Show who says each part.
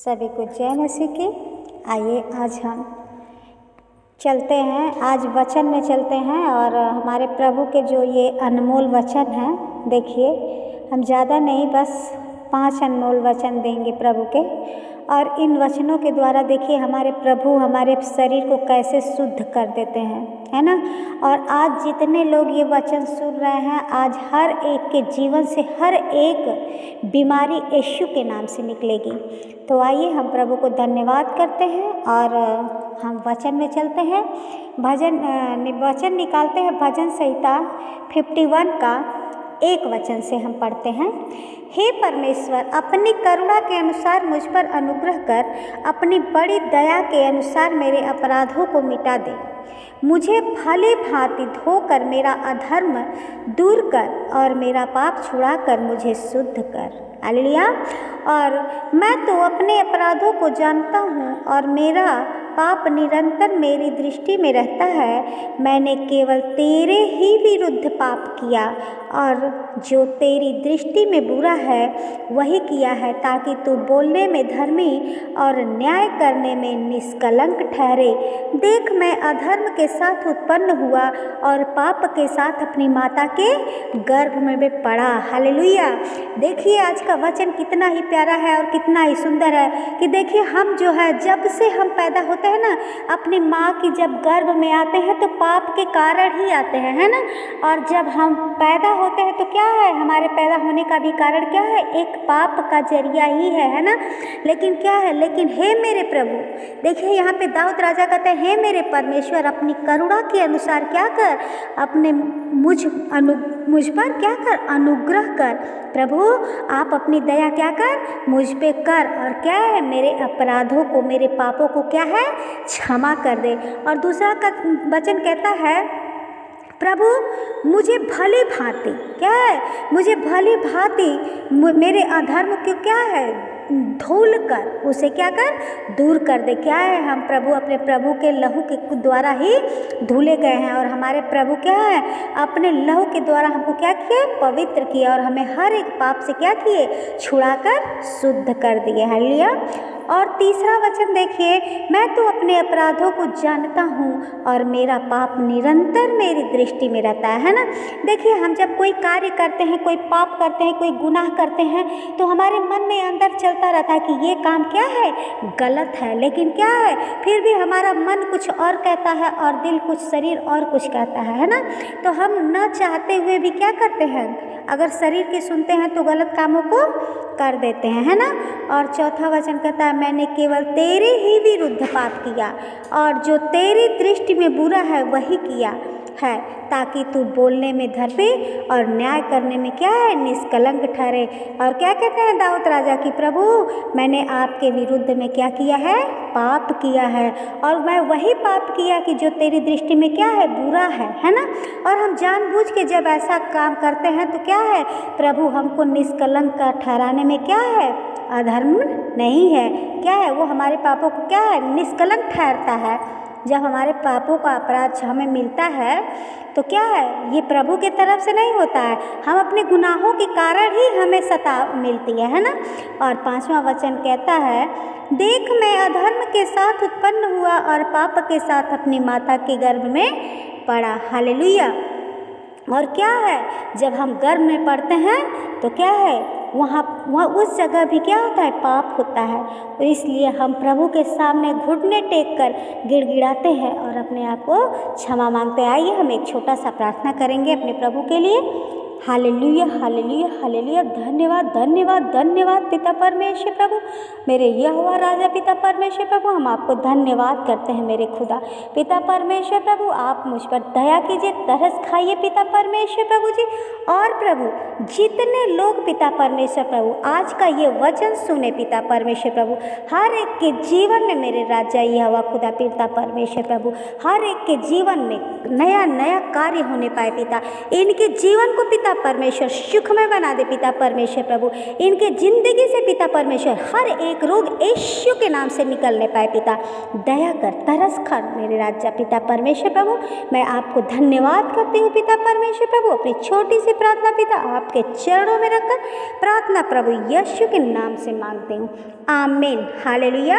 Speaker 1: सभी को जय मसीह की। आइए आज हम चलते हैं, आज वचन में चलते हैं और हमारे प्रभु के जो ये अनमोल वचन हैं, देखिए हम ज़्यादा नहीं बस 5 अनमोल वचन देंगे प्रभु के। और इन वचनों के द्वारा देखिए हमारे प्रभु हमारे शरीर को कैसे शुद्ध कर देते हैं, है ना। और आज जितने लोग ये वचन सुन रहे हैं, आज हर एक के जीवन से हर एक बीमारी यीशु के नाम से निकलेगी। तो आइए हम प्रभु को धन्यवाद करते हैं और हम वचन में चलते हैं। वचन निकालते हैं भजन संहिता 51 का 1 वचन से हम पढ़ते हैं। हे परमेश्वर, अपनी करुणा के अनुसार मुझ पर अनुग्रह कर, अपनी बड़ी दया के अनुसार मेरे अपराधों को मिटा दे। मुझे भली भांति धोकर मेरा अधर्म दूर कर और मेरा पाप छुड़ा कर मुझे शुद्ध कर। हालेलुया। और मैं तो अपने अपराधों को जानता हूँ और मेरा पाप निरंतर मेरी दृष्टि में रहता है। मैंने केवल तेरे ही विरुद्ध पाप किया और जो तेरी दृष्टि में बुरा है वही किया है, ताकि तू बोलने में धर्मी और न्याय करने में निष्कलंक ठहरे। देख, मैं अधर्म के साथ उत्पन्न हुआ और पाप के साथ अपनी माता के गर्भ में भी पड़ा। हालेलुया। देखिए आज का वचन कितना ही प्यारा है और कितना ही सुंदर है कि देखिए हम जो है जब से हम पैदा होते हैं ना, अपनी माँ की जब गर्भ में आते हैं तो पाप के कारण ही आते हैं, है ना। और जब हम पैदा होते हैं तो क्या है, हमारे पैदा होने का भी कारण क्या है, एक पाप का जरिया ही है ना। लेकिन क्या है, लेकिन हे मेरे प्रभु, देखिए यहाँ पे दाऊद राजा कहते हैं, हे मेरे परमेश्वर, अपनी करुणा के अनुसार क्या कर, अपने मुझ पर क्या कर, अनुग्रह कर। प्रभु आप अपनी दया क्या कर, मुझ पे कर, और क्या है, मेरे अपराधों को, मेरे पापों को क्या है, क्षमा कर दे। और दूसरा का वचन कहता है, प्रभु मुझे भली भांति क्या है, मुझे भली भांति मेरे अधर्म को क्या है, धूल कर उसे क्या कर, दूर कर दे। क्या है, हम प्रभु अपने प्रभु के लहू के द्वारा ही धुले गए हैं और हमारे प्रभु क्या है, अपने लहू के द्वारा हमको क्या किए, पवित्र किया और हमें हर एक पाप से क्या किए, छुड़ाकर शुद्ध कर दिए। हालेलुया। और तीसरा वचन देखिए, मैं तो अपने अपराधों को जानता हूँ और मेरा पाप निरंतर मेरी दृष्टि में रहता है ना। देखिए हम जब कोई कार्य करते हैं, कोई पाप करते हैं, कोई गुनाह करते हैं, तो हमारे मन में अंदर चलता रहता है कि ये काम क्या है, गलत है। लेकिन क्या है, फिर भी हमारा मन कुछ और कहता है और दिल कुछ, शरीर और कुछ कहता है ना। तो हम न चाहते हुए भी क्या करते हैं, अगर शरीर के सुनते हैं तो गलत कामों को कर देते हैं, है ना। और चौथा वचन कहता है, मैंने केवल तेरे ही विरुद्ध पाप किया और जो तेरी दृष्टि में बुरा है वही किया है, ताकि तू बोलने में धर्मी और न्याय करने में क्या है, निष्कलंक ठहरे। और क्या कहते हैं दाऊद राजा की, प्रभु मैंने आपके विरुद्ध में क्या किया है, पाप किया है, और मैं वही पाप किया कि जो तेरी दृष्टि में क्या है, बुरा है ना। और हम जानबूझ के जब ऐसा काम करते हैं तो क्या है, प्रभु हमको निष्कलंक का ठहराने में क्या है, अधर्म नहीं है। क्या है, वो हमारे पापों को क्या है, निष्कलंक ठहरता है। जब हमारे पापों का अपराध हमें मिलता है तो क्या है, ये प्रभु के तरफ से नहीं होता है, हम अपने गुनाहों के कारण ही हमें सता मिलती है ना। और 5वां वचन कहता है, देख मैं अधर्म के साथ उत्पन्न हुआ और पाप के साथ अपनी माता के गर्भ में पड़ा। हालेलुया। और क्या है, जब हम गर्भ में पड़ते हैं तो क्या है, वहाँ उस जगह भी क्या होता है, पाप होता है। तो इसलिए हम प्रभु के सामने घुटने टेक कर गिड़गिड़ाते हैं और अपने आप को क्षमा मांगते हैं। आइए हम एक छोटा सा प्रार्थना करेंगे अपने प्रभु के लिए। Hallelujah hallelujah hallelujah. धन्यवाद धन्यवाद धन्यवाद पिता परमेश्वर प्रभु, मेरे यहोवा राजा पिता परमेश्वर प्रभु, हम आपको धन्यवाद करते हैं मेरे खुदा पिता परमेश्वर प्रभु। आप मुझ पर दया कीजिए, तरस खाइए पिता परमेश्वर प्रभु जी। और प्रभु जितने लोग पिता परमेश्वर प्रभु आज का ये वचन सुने पिता परमेश्वर प्रभु, हर एक के जीवन में मेरे राजा यहोवा खुदा पिता परमेश्वर प्रभु, हर एक के जीवन में नया नया कार्य होने पाए पिता, इनके जीवन को पिता पिता परमेश्वर सुखमय बना दे पिता परमेश्वर प्रभु। इनके ज़िंदगी से पिता परमेश्वर हर एक रोग यीशु के नाम से निकलने पाए पिता। दया कर, तरस कर मेरे राजा पिता परमेश्वर प्रभु। मैं आपको धन्यवाद करती हूँ पिता परमेश्वर प्रभु। अपनी छोटी सी प्रार्थना पिता आपके चरणों में रखकर प्रार्थना प्रभु यीशु के नाम से मांगती हूँ, आमीन, हालेलुया।